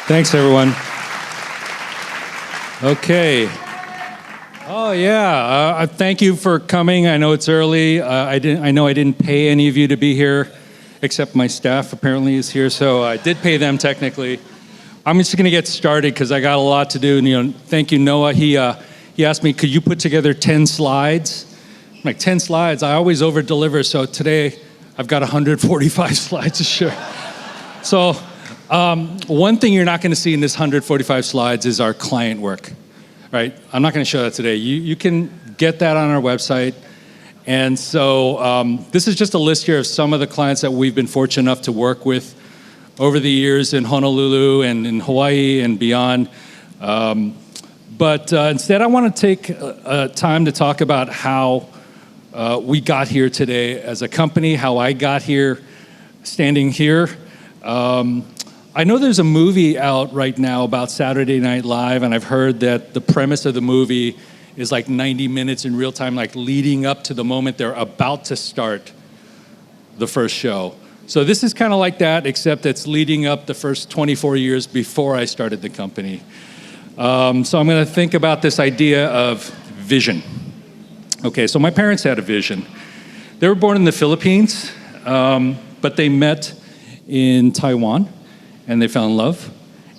Thanks, everyone. Okay. Oh yeah. Thank you for coming. I know it's early. I know I didn't pay any of you to be here, except my staff apparently is here, so I did pay them technically. I'm just going to get started because I got a lot to do. And, thank you, Noah. He asked me, could you put together 10 slides? I'm like, 10 slides? I always over-deliver, so today I've got 145 slides to share. So one thing you're not going to see in this 145 slides is our client work, right? I'm not going to show that today. You can get that on our website. And so this is just a list here of some of the clients that we've been fortunate enough to work with over the years in Honolulu and in Hawaii and beyond. But instead, I want to take time to talk about how we got here today as a company, how I got here standing here. I know there's a movie out right now about Saturday Night Live, and I've heard that the premise of the movie is like 90 minutes in real time, like leading up to the moment they're about to start the first show. So this is kind of like that, except it's leading up the first 24 years before I started the company. So I'm going to think about this idea of vision. Okay, so my parents had a vision. They were born in the Philippines, but they met in Taiwan, and they fell in love.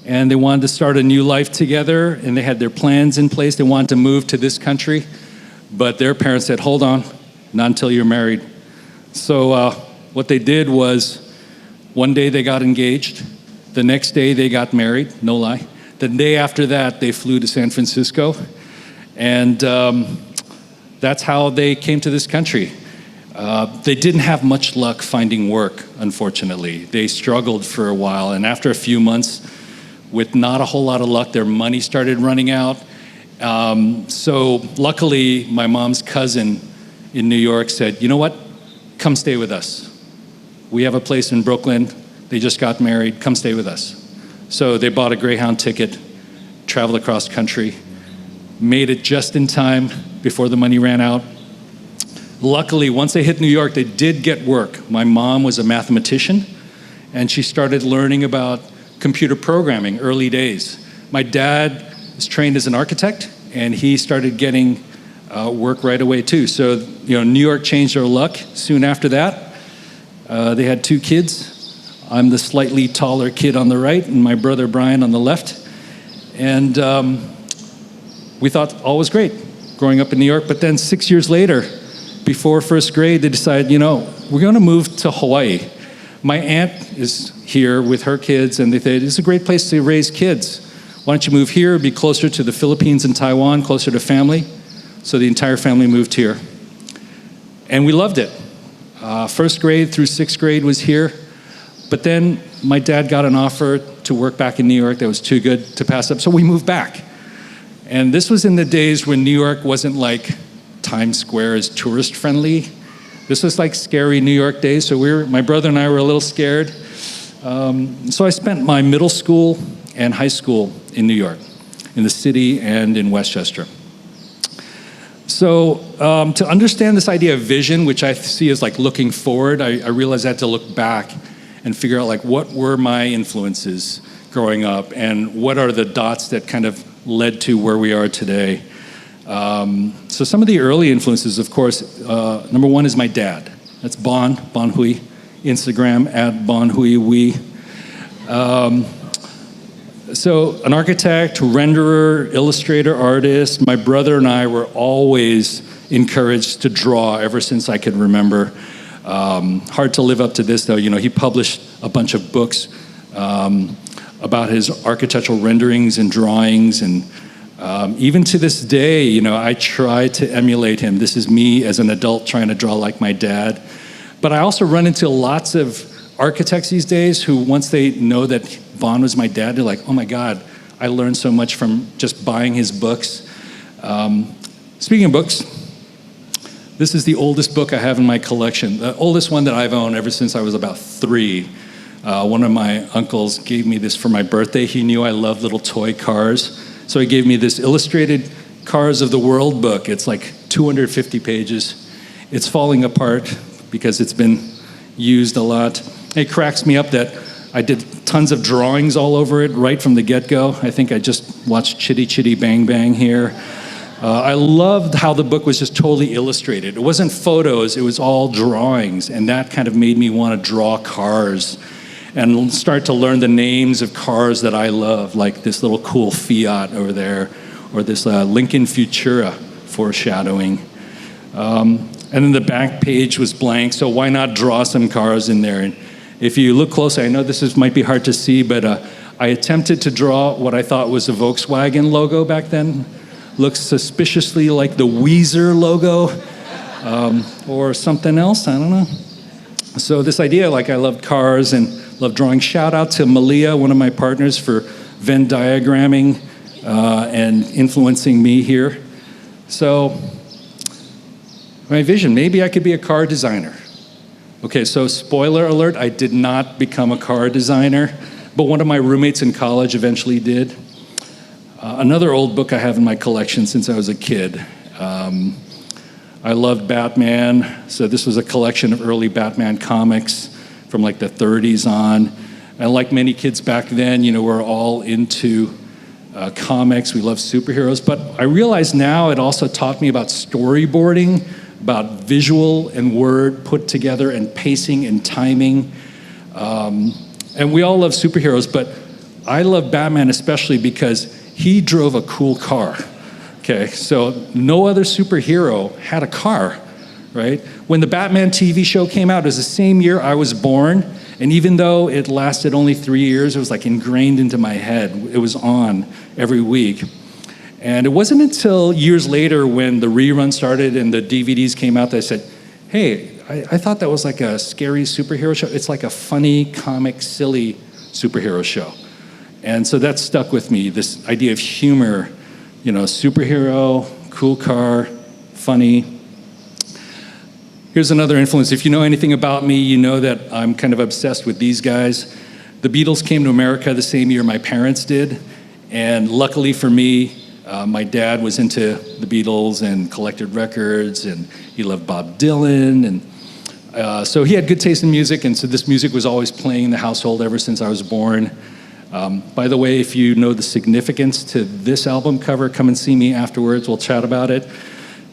And they wanted to start a new life together, and they had their plans in place. They wanted to move to this country, but their parents said, hold on, not until you're married. So what they did was, one day they got engaged. The next day they got married, no lie. The day after that, they flew to San Francisco. And that's how they came to this country. They didn't have much luck finding work, unfortunately. They struggled for a while, and after a few months, with not a whole lot of luck, their money started running out. So luckily, my mom's cousin in New York said, you know what? Come stay with us. We have a place in Brooklyn. They just got married. Come stay with us. So they bought a Greyhound ticket, traveled across country, made it just in time before the money ran out. Luckily, once they hit New York, they did get work. My mom was a mathematician, and she started learning about computer programming early days. My dad was trained as an architect, and he started getting work right away too. So, New York changed their luck soon after that. They had 2 kids. I'm the slightly taller kid on the right, and my brother Brian on the left. And we thought all was great growing up in New York. But then 6 years later, before first grade, they decided, we're going to move to Hawaii. My aunt is here with her kids, and they said, it's a great place to raise kids. Why don't you move here, be closer to the Philippines and Taiwan, closer to family? So the entire family moved here. And we loved it. First grade through 6th grade was here. But then my dad got an offer to work back in New York that was too good to pass up, so we moved back. And this was in the days when New York wasn't like Times Square is tourist friendly. This was like scary New York days, so my brother and I were a little scared. So I spent my middle school and high school in New York, in the city and in Westchester. So to understand this idea of vision, which I see as like looking forward, I realized I had to look back and figure out like what were my influences growing up and what are the dots that kind of led to where we are today. So some of the early influences, of course, number one is my dad. That's Bon Hui, Instagram @BonHuiWee. So an architect, renderer, illustrator, artist. My brother and I were always encouraged to draw ever since I could remember. Hard to live up to this though. He published a bunch of books about his architectural renderings and drawings, and even to this day, I try to emulate him. This is me as an adult trying to draw like my dad. But I also run into lots of architects these days who, once they know that Bon was my dad, they're like, oh my God, I learned so much from just buying his books. Speaking of books, this is the oldest book I have in my collection, the oldest one that I've owned ever since I was about 3. One of my uncles gave me this for my birthday. He knew I loved little toy cars. So he gave me this illustrated Cars of the World book. It's like 250 pages. It's falling apart because it's been used a lot. It cracks me up that I did tons of drawings all over it right from the get-go. I think I just watched Chitty Chitty Bang Bang here. I loved how the book was just totally illustrated. It wasn't photos, it was all drawings, and that kind of made me want to draw cars and start to learn the names of cars that I love, like this little cool Fiat over there, or this Lincoln Futura, foreshadowing. And then the back page was blank, so why not draw some cars in there? And if you look closely, I know might be hard to see, but I attempted to draw what I thought was a Volkswagen logo back then. Looks suspiciously like the Weezer logo, or something else, I don't know. So this idea, like I loved cars and loved drawing. Shout out to Malia, one of my partners, for Venn diagramming and influencing me here. So my vision, maybe I could be a car designer. Okay, so spoiler alert, I did not become a car designer, but one of my roommates in college eventually did. Another old book I have in my collection since I was a kid. I loved Batman, so this was a collection of early Batman comics from like the 30s on. And like many kids back then, we're all into comics, we love superheroes, but I realize now it also taught me about storyboarding, about visual and word put together and pacing and timing. And we all love superheroes, but I love Batman especially because he drove a cool car. Okay, so no other superhero had a car, right? When the Batman TV show came out, it was the same year I was born, and even though it lasted only 3 years, it was like ingrained into my head. It was on every week. And it wasn't until years later when the rerun started and the DVDs came out that I said, hey, I thought that was like a scary superhero show. It's like a funny, comic, silly superhero show. And so that stuck with me, this idea of humor, superhero, cool car, funny. Here's another influence. If you know anything about me, you know that I'm kind of obsessed with these guys. The Beatles came to America the same year my parents did. And luckily for me, my dad was into the Beatles and collected records, and he loved Bob Dylan. And so he had good taste in music, and so this music was always playing in the household ever since I was born. By the way, if you know the significance to this album cover, come and see me afterwards. We'll chat about it.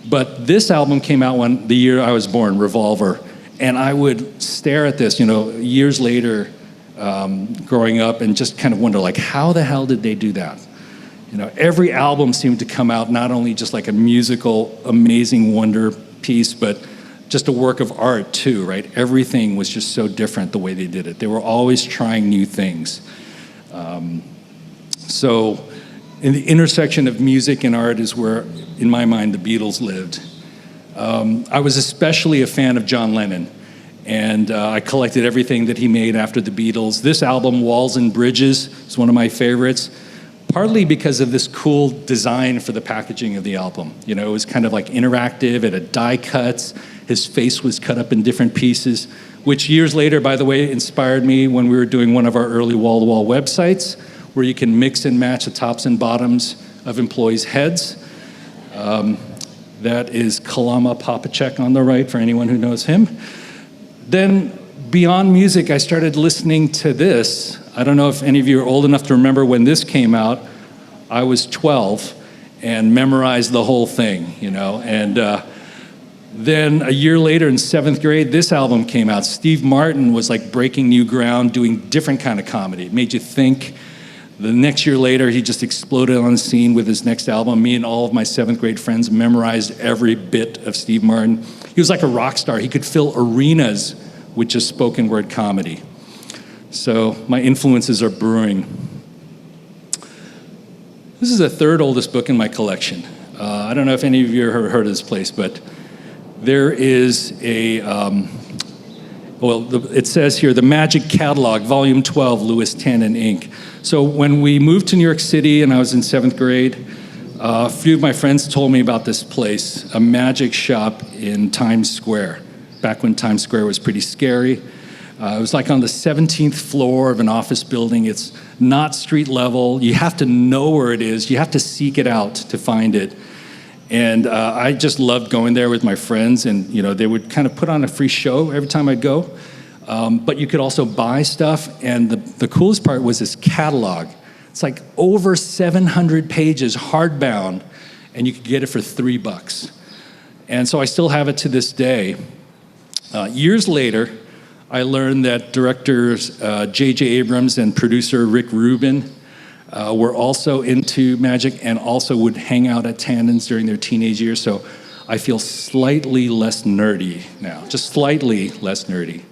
But this album came out the year I was born, Revolver. And I would stare at this, years later, growing up, and just kind of wonder, like, how the hell did they do that? Every album seemed to come out not only just like a musical, amazing wonder piece, but just a work of art too, right? Everything was just so different the way they did it. They were always trying new things. So in the intersection of music and art is where, in my mind, the Beatles lived. I was especially a fan of John Lennon, and I collected everything that he made after the Beatles. This album, Walls and Bridges, is one of my favorites, partly because of this cool design for the packaging of the album. It was kind of like interactive, it had die cuts, his face was cut up in different pieces, which years later, by the way, inspired me when we were doing one of our early wall-to-wall websites, where you can mix and match the tops and bottoms of employees' heads. That is Kalama Papacek on the right, for anyone who knows him. Then, beyond music, I started listening to this. I don't know if any of you are old enough to remember when this came out. I was 12 and memorized the whole thing, and then a year later in 7th grade, this album came out. Steve Martin was like breaking new ground, doing different kind of comedy. It made you think. The next year later, he just exploded on the scene with his next album. Me and all of my 7th grade friends memorized every bit of Steve Martin. He was like a rock star. He could fill arenas with just spoken word comedy. So my influences are brewing. This is the third oldest book in my collection. I don't know if any of you have heard of this place, but there is it says here, The Magic Catalog, Volume 12, Louis Tannen, Inc. So when we moved to New York City and I was in 7th grade, a few of my friends told me about this place, a magic shop in Times Square, back when Times Square was pretty scary. It was like on the 17th floor of an office building. It's not street level. You have to know where it is. You have to seek it out to find it. And I just loved going there with my friends, and they would kind of put on a free show every time I'd go. But you could also buy stuff, and the coolest part was this catalog. It's like over 700 pages, hardbound, and you could get it for $3. And so I still have it to this day. Years later, I learned that directors J.J. Abrams and producer Rick Rubin were also into magic and also would hang out at Tandon's during their teenage years. So I feel slightly less nerdy now, just slightly less nerdy.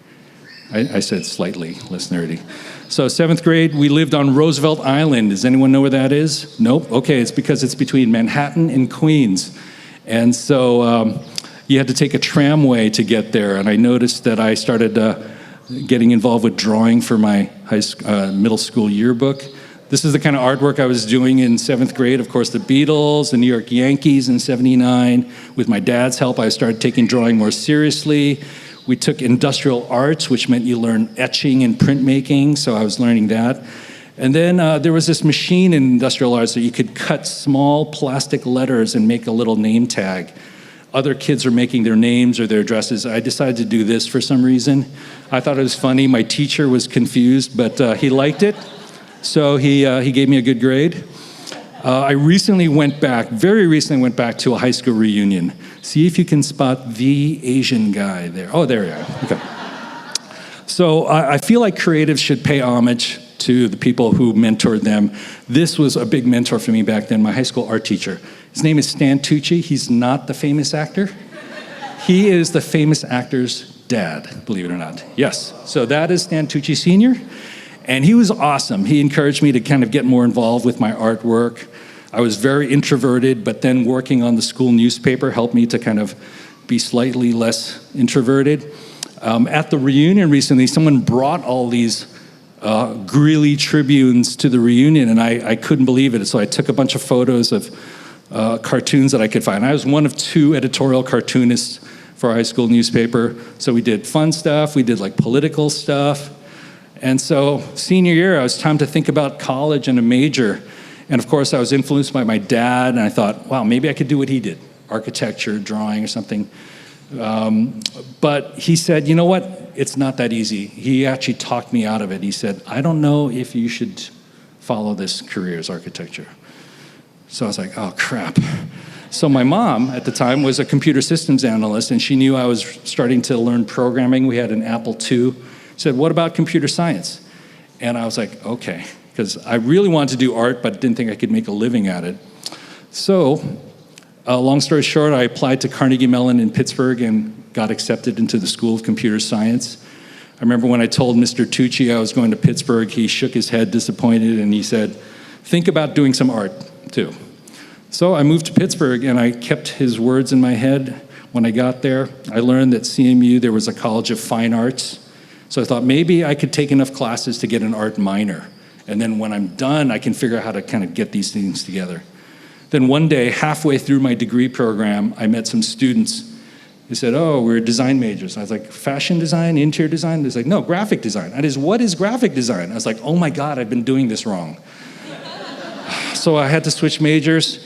I said slightly less nerdy. So 7th grade, we lived on Roosevelt Island. Does anyone know where that is? Nope. Okay, it's because it's between Manhattan and Queens. And so you had to take a tramway to get there. And I noticed that I started getting involved with drawing for my middle school yearbook. This is the kind of artwork I was doing in 7th grade. Of course, the Beatles, the New York Yankees in '79. With my dad's help, I started taking drawing more seriously. We took industrial arts, which meant you learn etching and printmaking, so I was learning that. And then there was this machine in industrial arts that you could cut small plastic letters and make a little name tag. Other kids are making their names or their addresses. I decided to do this for some reason. I thought it was funny. My teacher was confused, but he liked it, so he gave me a good grade. I very recently went back to a high school reunion. See if you can spot the Asian guy there. Oh, there you are. Okay. So I feel like creatives should pay homage to the people who mentored them. This was a big mentor for me back then, my high school art teacher. His name is Stan Tucci. He's not the famous actor. He is the famous actor's dad, believe it or not. Yes. So that is Stan Tucci Sr., and he was awesome. He encouraged me to kind of get more involved with my artwork. I was very introverted, but then working on the school newspaper helped me to kind of be slightly less introverted. At the reunion recently, someone brought all these Greeley Tribunes to the reunion, and I couldn't believe it. So I took a bunch of photos of cartoons that I could find. I was one of 2 editorial cartoonists for our high school newspaper. So we did fun stuff, we did like political stuff. And so senior year, it was time to think about college and a major. And of course, I was influenced by my dad, and I thought, wow, maybe I could do what he did, architecture, drawing, or something. But he said, you know what? It's not that easy. He actually talked me out of it. He said, I don't know if you should follow this career as architecture. So I was like, oh, crap. So my mom, at the time, was a computer systems analyst, and she knew I was starting to learn programming. We had an Apple II. She said, what about computer science? And I was like, okay. Because I really wanted to do art, but didn't think I could make a living at it. So, long story short, I applied to Carnegie Mellon in Pittsburgh and got accepted into the School of Computer Science. I remember when I told Mr. Tucci I was going to Pittsburgh, he shook his head disappointed, and he said, think about doing some art, too. So I moved to Pittsburgh, and I kept his words in my head. When I got there, I learned that CMU, there was a College of Fine Arts. So I thought maybe I could take enough classes to get an art minor. And then when I'm done, I can figure out how to kind of get these things together. Then one day, halfway through my degree program, I met some students. They said, oh, we're design majors. I was like, fashion design, interior design? They're like, no, graphic design. I was, what is graphic design? I was like, oh my God, I've been doing this wrong. So I had to switch majors,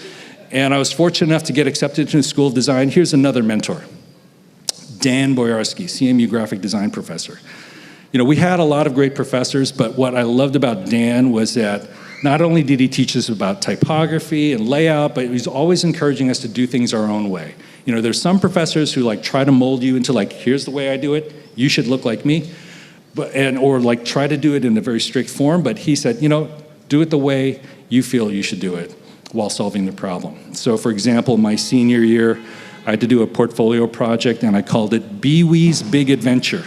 and I was fortunate enough to get accepted to the School of Design. Here's another mentor, Dan Boyarsky, CMU graphic design professor. You know, we had a lot of great professors, but what I loved about Dan was that not only did he teach us about typography and layout, but he was always encouraging us to do things our own way. You know, there's some professors who like try to mold you into like, here's the way I do it, you should look like me, or like try to do it in a very strict form, but he said, you know, do it the way you feel you should do it while solving the problem. So for example, my senior year, I had to do a portfolio project, and I called it Bee-wee's Big Adventure.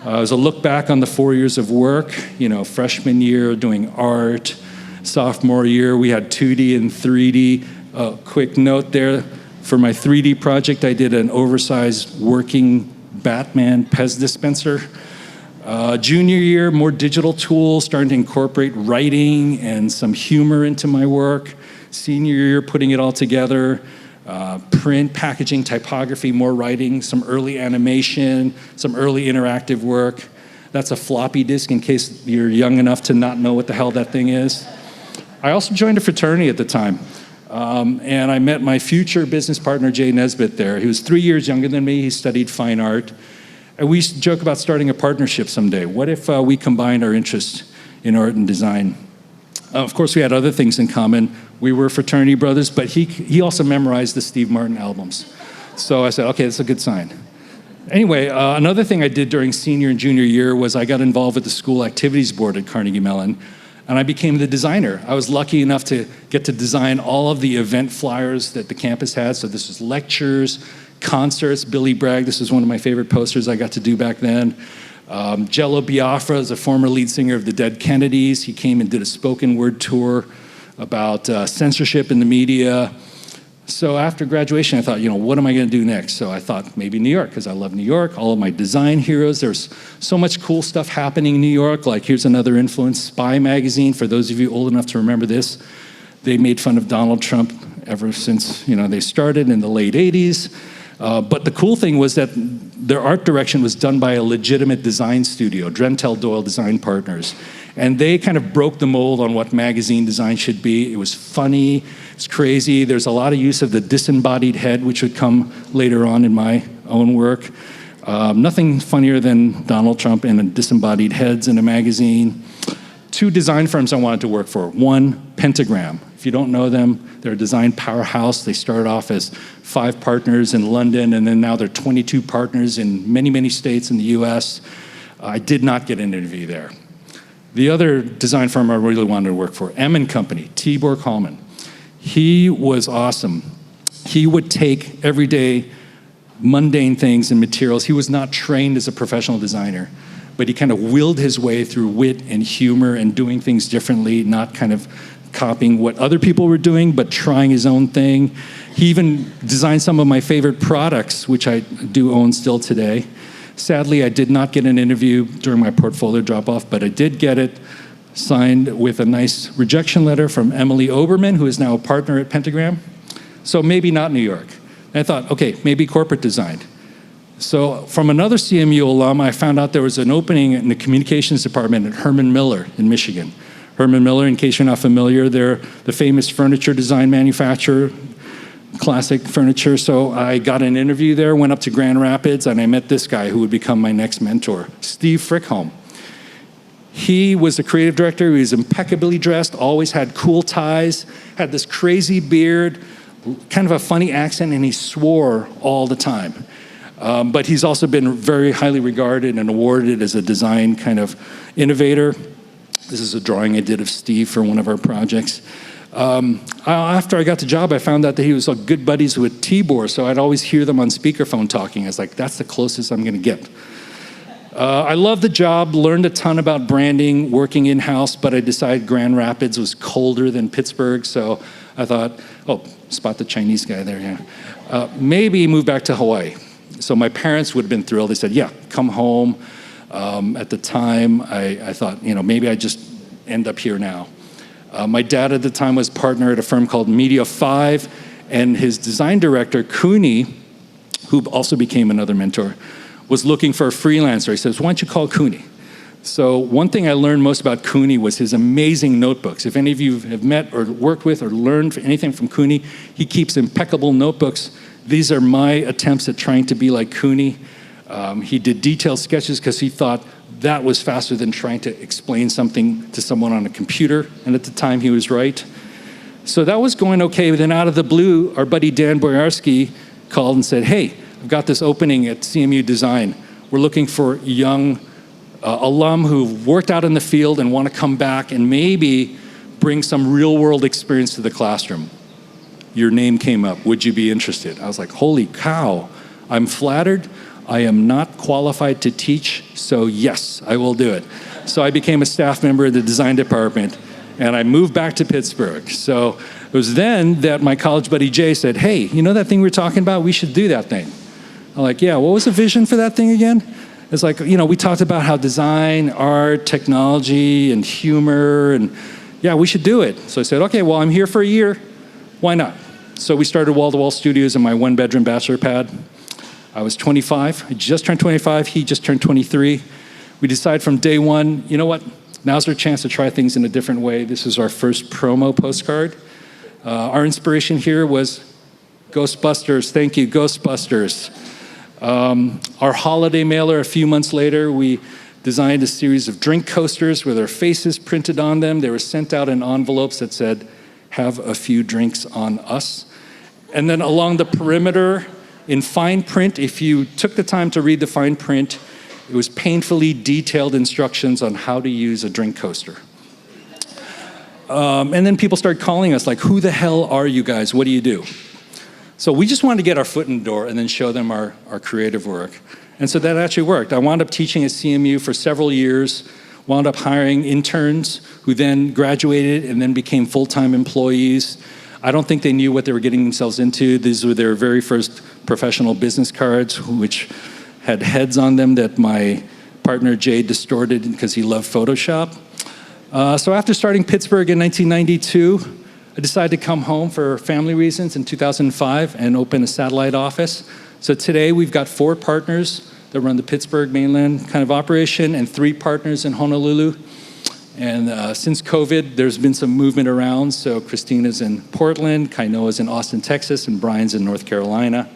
It was a look back on the 4 years of work, you know, freshman year doing art, sophomore year we had 2D and 3D. Quick note there, for my 3D project I did an oversized working Batman Pez dispenser. Junior year, more digital tools, starting to incorporate writing and some humor into my work. Senior year, putting it all together. Print, packaging, typography, more writing, some early animation, some early interactive work. That's a floppy disk in case you're young enough to not know what the hell that thing is. I also joined a fraternity at the time, and I met my future business partner, Jay Nesbitt, there. He was 3 years younger than me. He studied fine art. And we used to joke about starting a partnership someday. What if we combined our interests in art and design? Of course, we had other things in common. We were fraternity brothers, but he also memorized the Steve Martin albums. So I said, okay, that's a good sign. Anyway, another thing I did during senior and junior year was I got involved with the school activities board at Carnegie Mellon, and I became the designer. I was lucky enough to get to design all of the event flyers that the campus had. So this was lectures, concerts. Billy Bragg, this was one of my favorite posters I got to do back then. Jello Biafra is a former lead singer of the Dead Kennedys. He came and did a spoken word tour about censorship in the media. So after graduation, I thought, what am I going to do next? So I thought maybe New York, because I love New York. All of my design heroes, there's so much cool stuff happening in New York. Like here's another influence, Spy magazine. For those of you old enough to remember this, they made fun of Donald Trump ever since they started in the late 80s. But the cool thing was that their art direction was done by a legitimate design studio, Drentel Doyle Design Partners. And they kind of broke the mold on what magazine design should be. It was funny, it's crazy. There's a lot of use of the disembodied head, which would come later on in my own work. Nothing funnier than Donald Trump and disembodied heads in a magazine. 2 design firms I wanted to work for. One, Pentagram. If you don't know them, they're a design powerhouse. They started off as 5 partners in London, and then now they're 22 partners in many, many states in the US. I did not get an interview there. The other design firm I really wanted to work for, M & Company, Tibor Kalman. He was awesome. He would take everyday mundane things and materials. He was not trained as a professional designer, but he kind of willed his way through wit and humor and doing things differently, not kind of copying what other people were doing, but trying his own thing. He even designed some of my favorite products, which I do own still today. Sadly, I did not get an interview during my portfolio drop-off, but I did get it signed with a nice rejection letter from Emily Oberman, who is now a partner at Pentagram. So maybe not New York. And I thought, okay, maybe corporate design. So from another CMU alum, I found out there was an opening in the communications department at Herman Miller in Michigan. Herman Miller, in case you're not familiar, they're the famous furniture design manufacturer, classic furniture. So I got an interview there, went up to Grand Rapids, and I met this guy who would become my next mentor, Steve Frickholm. He was the creative director. He was impeccably dressed, always had cool ties, had this crazy beard, kind of a funny accent, and he swore all the time. But he's also been very highly regarded and awarded as a design kind of innovator. This is a drawing I did of Steve for one of our projects. After I got the job, I found out that he was good buddies with Tibor, so I'd always hear them on speakerphone talking. I was like, that's the closest I'm going to get. I loved the job, learned a ton about branding, working in-house, but I decided Grand Rapids was colder than Pittsburgh, so I thought, spot the Chinese guy there, yeah. Maybe move back to Hawaii. So my parents would have been thrilled. They said, yeah, come home. At the time, I thought, maybe I just end up here now. My dad at the time was partner at a firm called Media 5, and his design director, Cooney, who also became another mentor, was looking for a freelancer. He says, why don't you call Cooney? So one thing I learned most about Cooney was his amazing notebooks. If any of you have met or worked with or learned anything from Cooney, he keeps impeccable notebooks. These are my attempts at trying to be like Cooney. He did detailed sketches because he thought that was faster than trying to explain something to someone on a computer, and at the time he was right. So that was going okay, but then out of the blue, our buddy Dan Boyarsky called and said, hey, I've got this opening at CMU Design. We're looking for young alum who've worked out in the field and want to come back and maybe bring some real-world experience to the classroom. Your name came up. Would you be interested? I was like, holy cow, I'm flattered. I am not qualified to teach, so yes, I will do it. So I became a staff member of the design department, and I moved back to Pittsburgh. So it was then that my college buddy Jay said, hey, you know that thing we were talking about? We should do that thing. I'm like, yeah, what was the vision for that thing again? It's like, we talked about how design, art, technology, and humor, and yeah, we should do it. So I said, okay, well, I'm here for a year. Why not? So we started Wall-to-Wall Studios in my one-bedroom bachelor pad. I was 25. I just turned 25. He just turned 23. We decided from day one, you know what? Now's our chance to try things in a different way. This is our first promo postcard. Our inspiration here was Ghostbusters. Thank you, Ghostbusters. Our holiday mailer, a few months later, we designed a series of drink coasters with our faces printed on them. They were sent out in envelopes that said, "Have a few drinks on us." And then along the perimeter, in fine print, if you took the time to read the fine print, it was painfully detailed instructions on how to use a drink coaster. And then people started calling us like, "Who the hell are you guys? What do you do?" So we just wanted to get our foot in the door and then show them our creative work. And so that actually worked. I wound up teaching at CMU for several years, wound up hiring interns who then graduated and then became full-time employees. I don't think they knew what they were getting themselves into. These were their very first professional business cards, which had heads on them that my partner Jay distorted because he loved Photoshop. So after starting Pittsburgh in 1992, I decided to come home for family reasons in 2005 and open a satellite office. So today we've got 4 partners that run the Pittsburgh mainland kind of operation and 3 partners in Honolulu. And since COVID, there's been some movement around. So Christina's in Portland, Kainoa's in Austin, Texas, and Brian's in North Carolina.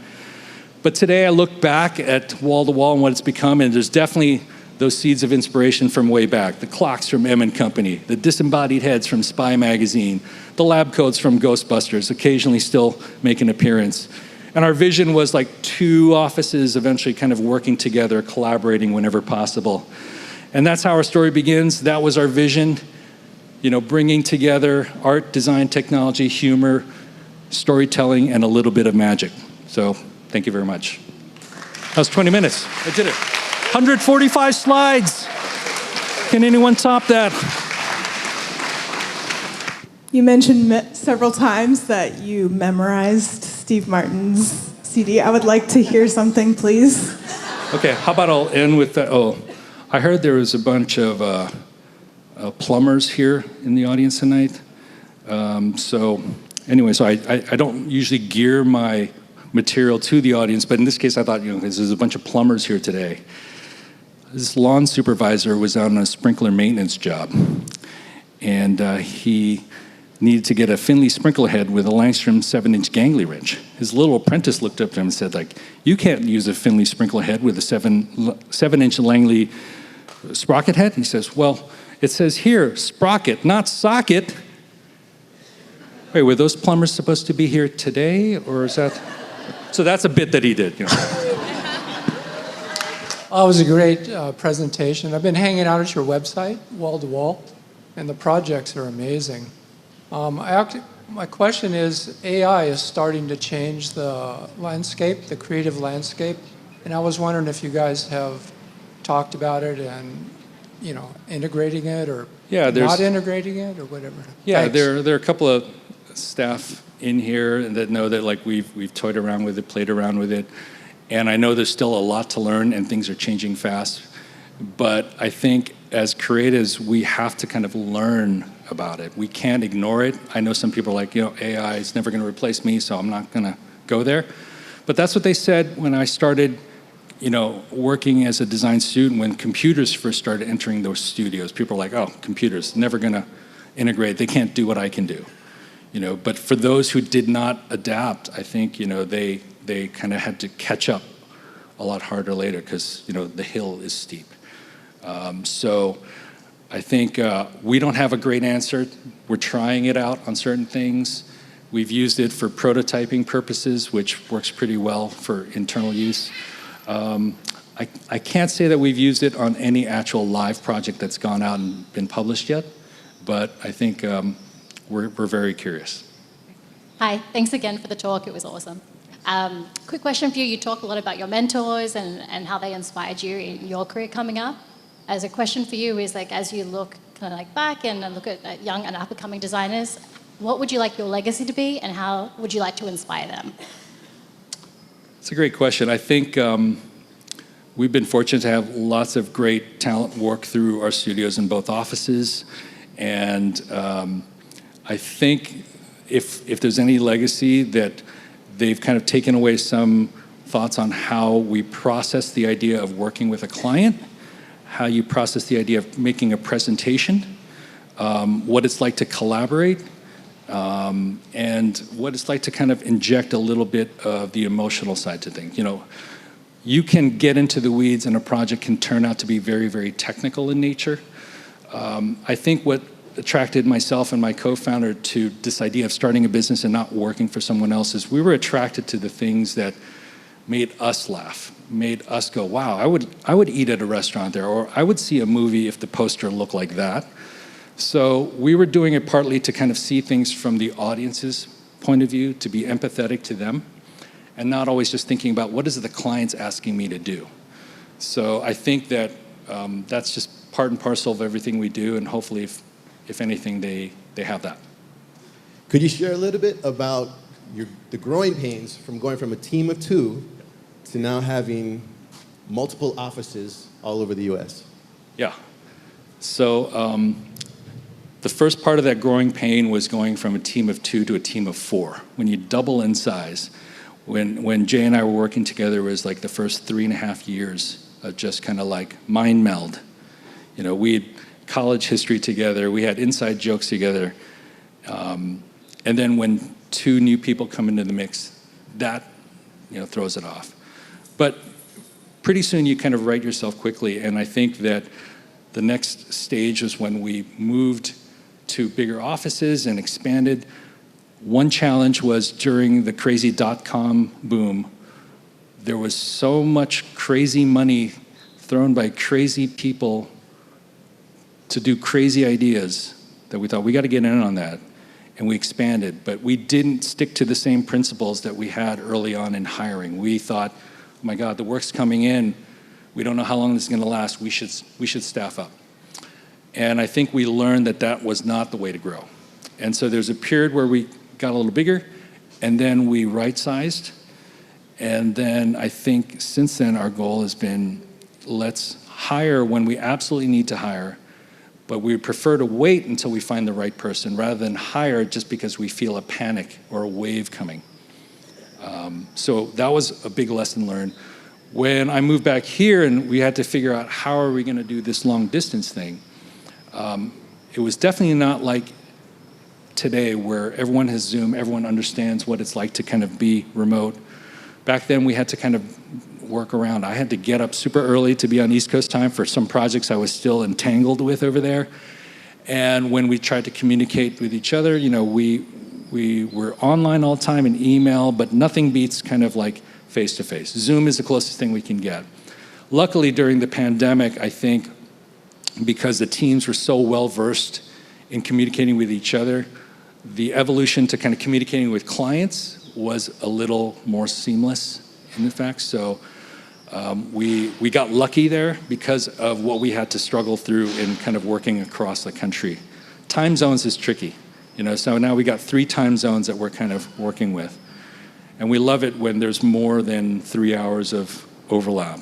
But today I look back at Wall to Wall and what it's become, and there's definitely those seeds of inspiration from way back. The clocks from M & Company, the disembodied heads from Spy Magazine, the lab coats from Ghostbusters occasionally still make an appearance. And our vision was like 2 offices eventually kind of working together, collaborating whenever possible. And that's how our story begins. That was our vision, bringing together art, design, technology, humor, storytelling, and a little bit of magic. So thank you very much. That was 20 minutes. I did it. 145 slides. Can anyone top that? You mentioned several times that you memorized Steve Martin's CD. I would like to hear something, please. Okay, how about I'll end with that? Oh, I heard there was a bunch of plumbers here in the audience tonight. So I don't usually gear my material to the audience, but in this case I thought, there's a bunch of plumbers here today. This lawn supervisor was on a sprinkler maintenance job, and he needed to get a Finley sprinkler head with a Langstrom 7-inch gangly wrench. His little apprentice looked up to him and said, "You can't use a Finley sprinkler head with a 7-inch Langley sprocket head?" He says, "Well, it says here, sprocket, not socket." Wait, were those plumbers supposed to be here today, or is that? So that's a bit that he did. Oh, it was a great presentation. I've been hanging out at your website, Wall to Wall, and the projects are amazing. My question is, AI is starting to change the landscape, the creative landscape, and I was wondering if you guys have talked about it and, integrating it or not integrating it or whatever. Yeah, Thanks. there are a couple of staff in here that know that we've toyed around with it, played around with it. And I know there's still a lot to learn and things are changing fast. But I think as creatives, we have to kind of learn about it. We can't ignore it. I know some people are like, AI is never going to replace me, so I'm not going to go there. But that's what they said when I started, working as a design student, when computers first started entering those studios. People were like, "Oh, computers, never going to integrate. They can't do what I can do." But for those who did not adapt, I think, they kind of had to catch up a lot harder later because, the hill is steep. So I think we don't have a great answer. We're trying it out on certain things. We've used it for prototyping purposes, which works pretty well for internal use. I can't say that we've used it on any actual live project that's gone out and been published yet, but I think we're very curious. Hi, thanks again for the talk. It was awesome. Quick question for you. You talk a lot about your mentors and how they inspired you in your career coming up. As a question for you is as you look kind of back and look at young and up-and-coming designers, what would you like your legacy to be and how would you like to inspire them? It's a great question. I think we've been fortunate to have lots of great talent work through our studios in both offices. And I think if there's any legacy that they've kind of taken away some thoughts on how we process the idea of working with a client, how you process the idea of making a presentation, what it's like to collaborate, and what it's like to kind of inject a little bit of the emotional side to things. you can get into the weeds and a project can turn out to be very, very technical in nature. I think what attracted myself and my co-founder to this idea of starting a business and not working for someone else is we were attracted to the things that made us laugh, made us go, wow, I would eat at a restaurant there, or I would see a movie if the poster looked like that. So we were doing it partly to kind of see things from the audience's point of view, to be empathetic to them, and not always just thinking about what is the client's asking me to do. So I think that that's just part and parcel of everything we do, and hopefully if anything, they have that. Could you share a little bit about the growing pains from going from a team of 2 to now having multiple offices all over the US? Yeah. So the first part of that growing pain was going from a team of 2 to a team of 4. When you double in size, when Jay and I were working together, it was like the first 3.5 years of just kind of like mind meld. You know, we had college history together, we had inside jokes together, and then when 2 new people come into the mix, that throws it off. But pretty soon you kind of write yourself quickly, and I think that the next stage was when we moved to bigger offices and expanded. One challenge was during the crazy .com boom, there was so much crazy money thrown by crazy people to do crazy ideas that we thought we got to get in on that, and we expanded. But we didn't stick to the same principles that we had early on in hiring. We thought, oh my God, the work's coming in. We don't know how long this is going to last. We should staff up. And I think we learned that that was not the way to grow. And so there's a period where we got a little bigger, and then we right-sized. And then I think since then our goal has been, let's hire when we absolutely need to hire, but we would prefer to wait until we find the right person rather than hire just because we feel a panic or a wave coming. So that was a big lesson learned. When I moved back here and we had to figure out how are we going to do this long distance thing, it was definitely not like today where everyone has Zoom, everyone understands what it's like to kind of be remote. Back then we had to kind of work around. I had to get up super early to be on East Coast time for some projects I was still entangled with over there. And when we tried to communicate with each other, we were online all the time and email, but nothing beats kind of like face-to-face. Zoom is the closest thing we can get. Luckily, during the pandemic, I think because the teams were so well-versed in communicating with each other, the evolution to kind of communicating with clients was a little more seamless in fact. So we got lucky there because of what we had to struggle through in kind of working across the country. Time zones is tricky, so now we got 3 time zones that we're kind of working with. And we love it when there's more than 3 hours of overlap,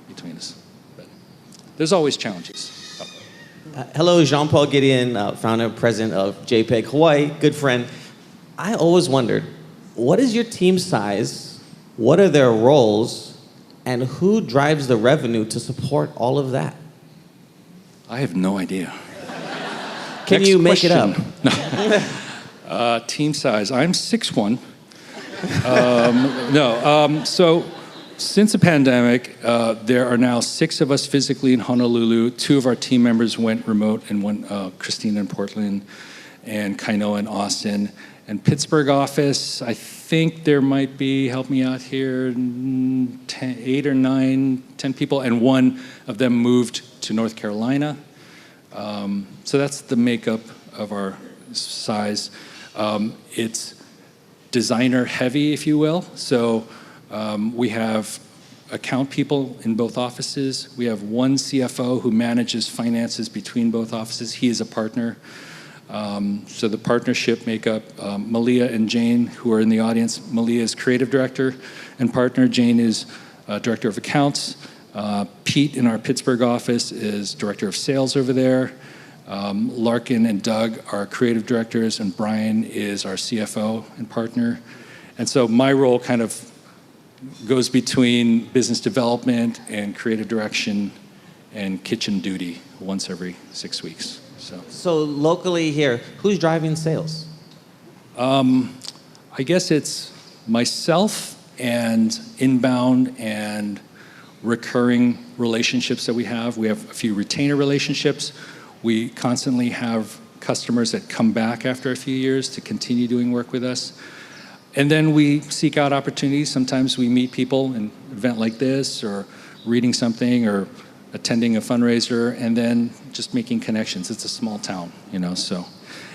between us. But there's always challenges. Hello, Jean-Paul Gideon, founder and president of JPEG Hawaii, good friend. I always wondered, what is your team size? What are their roles? And who drives the revenue to support all of that? I have no idea. Can you make it up? No. Team size, I'm 6'1". So since the pandemic, there are now 6 of us physically in Honolulu. 2 of our team members went remote, and one, Christina in Portland, and Kainoa in Austin. And Pittsburgh office, I think there might be, help me out here, 8 or 9, 10 people, and 1 of them moved to North Carolina. So that's the makeup of our size. It's designer heavy, if you will. So we have account people in both offices. We have 1 CFO who manages finances between both offices. He is a partner. So the partnership makeup, Malia and Jane, who are in the audience. Malia is creative director and partner. Jane is director of accounts. Pete in our Pittsburgh office is director of sales over there. Larkin and Doug are creative directors, and Brian is our CFO and partner. And so my role kind of goes between business development and creative direction and kitchen duty once every 6 weeks. So locally here, who's driving sales? I guess it's myself and inbound and recurring relationships that we have. We have a few retainer relationships. We constantly have customers that come back after a few years to continue doing work with us. And then we seek out opportunities. Sometimes we meet people in an event like this, or reading something, or attending a fundraiser, and then just making connections. It's a small town, so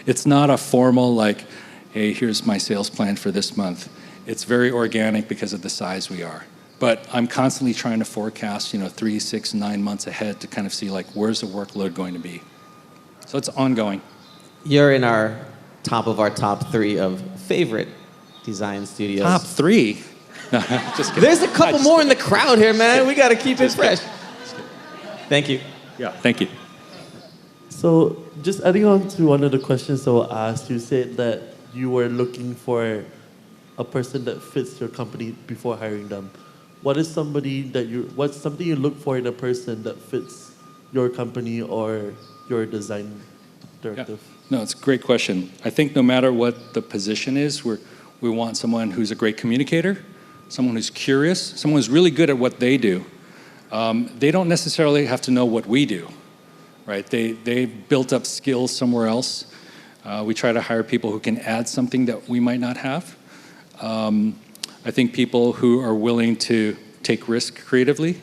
it's not a formal, like, hey, here's my sales plan for this month. It's very organic because of the size we are. But I'm constantly trying to forecast, 3, 6, 9 months ahead to kind of see, like, where's the workload going to be? So it's ongoing. You're in our top 3 of favorite design studios. Top 3? No, just kidding. There's a couple more in the crowd here, man. We got to keep it fresh. Thank you. Yeah, thank you. So just adding on to one of the questions that were asked, you said that you were looking for a person that fits your company before hiring them. What's something you look for in a person that fits your company or your design directive? Yeah. No, it's a great question. I think no matter what the position is, we want someone who's a great communicator, someone who's curious, someone who's really good at what they do. They don't necessarily have to know what we do, right? They've built up skills somewhere else. We try to hire people who can add something that we might not have. I think people who are willing to take risk creatively,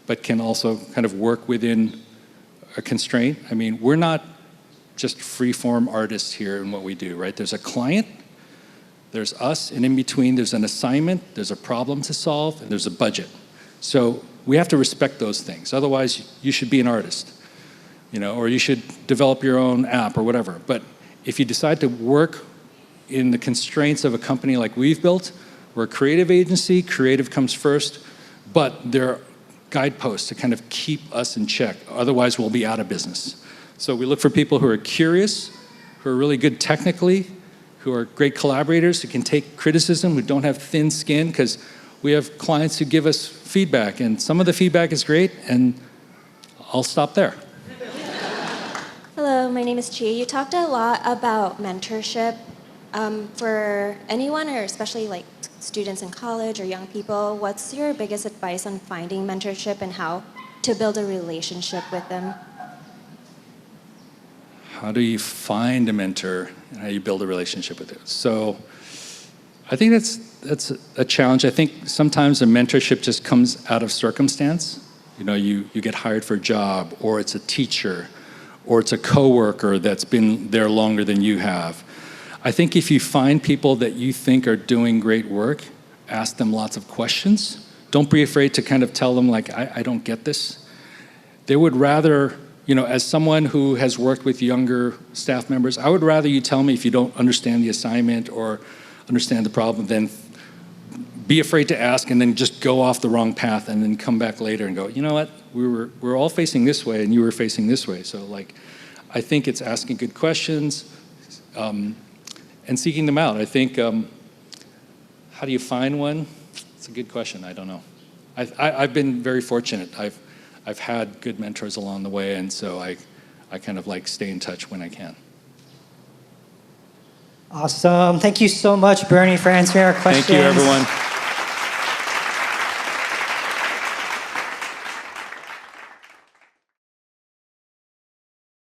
but can also kind of work within a constraint. I mean, we're not just free-form artists here in what we do, right? There's a client, there's us, and in between there's an assignment, there's a problem to solve, and there's a budget. So we have to respect those things. Otherwise, you should be an artist, or you should develop your own app or whatever. But if you decide to work in the constraints of a company like we've built, we're a creative agency, creative comes first, but there are guideposts to kind of keep us in check. Otherwise, we'll be out of business. So we look for people who are curious, who are really good technically, who are great collaborators, who can take criticism, who don't have thin skin, because we have clients who give us feedback, and some of the feedback is great, and I'll stop there. Hello, my name is Chi. You talked a lot about mentorship. For anyone, or especially like students in college or young people, what's your biggest advice on finding mentorship and how to build a relationship with them? How do you find a mentor and how you build a relationship with it? So I think that's a challenge. I think sometimes a mentorship just comes out of circumstance. You get hired for a job, or it's a teacher, or it's a coworker that's been there longer than you have. I think if you find people that you think are doing great work, ask them lots of questions. Don't be afraid to kind of tell them, like, I don't get this. They would rather, as someone who has worked with younger staff members, I would rather you tell me if you don't understand the assignment or understand the problem than be afraid to ask and then just go off the wrong path and then come back later and go, you know what, we're all facing this way and you were facing this way. So, I think it's asking good questions, and seeking them out. I think, how do you find one? It's a good question. I don't know. I've been very fortunate. I've had good mentors along the way, and so I kind of stay in touch when I can. Awesome. Thank you so much, Bernie, for answering our questions. Thank you, everyone.